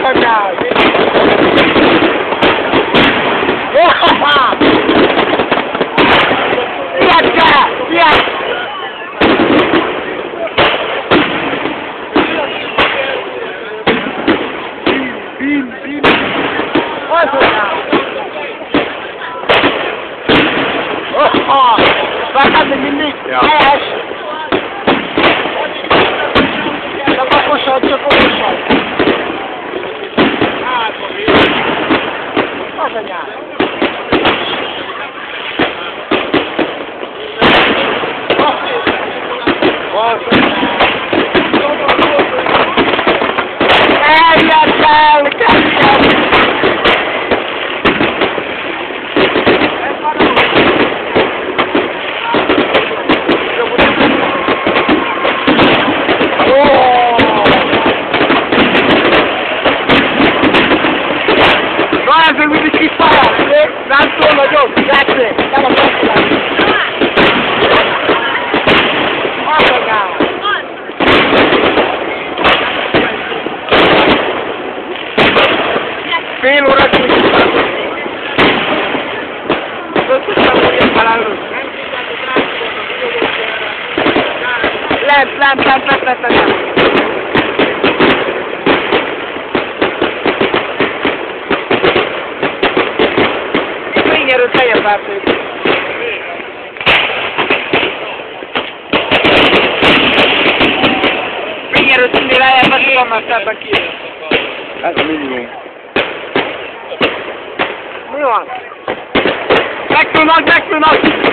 anyád! Ilyet kell! Ilyet! Bim! Az anyád! Várjál még mindig! Helyes! Csak okosan! Az anyád! Eljöttem! Ez még mindig kiszállás, nem túl nagyobb, látszik, nem a megfelelő. Az anyám! Fél óra kiszállás. Összesen úgy felelős. Lent. Erőt lejjebb várték. Fényerőt minél lejjebb, az annál szebben kijön. Ez a minimum. Mi van? Megtűnök!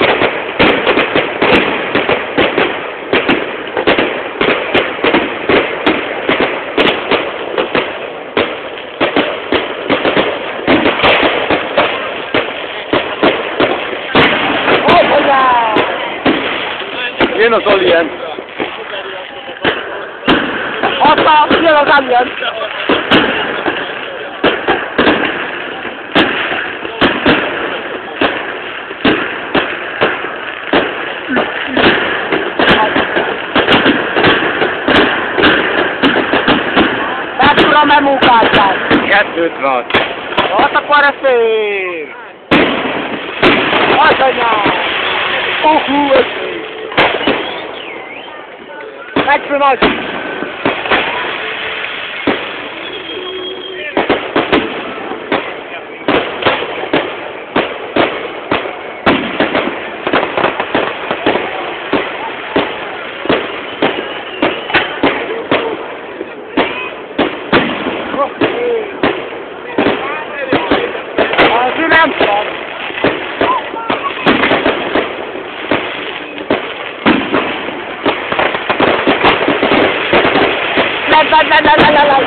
Jön az alien. Aztán jön az alien. Mekkora memókáltál? 256. Hát akkor ez fél. Az anyám. Ez Extra much. La.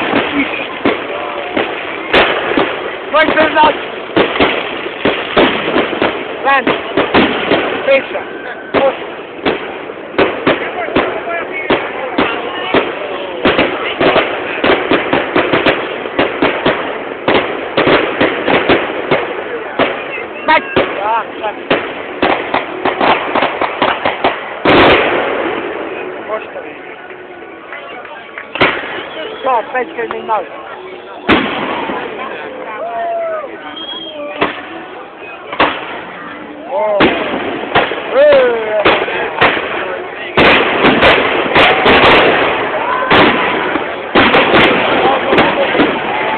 Going to the out. Land. Face. Push. Back. Push. Stop, basically no. Oh.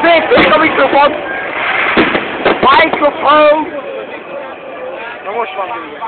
Take the microphone. Na most van vége.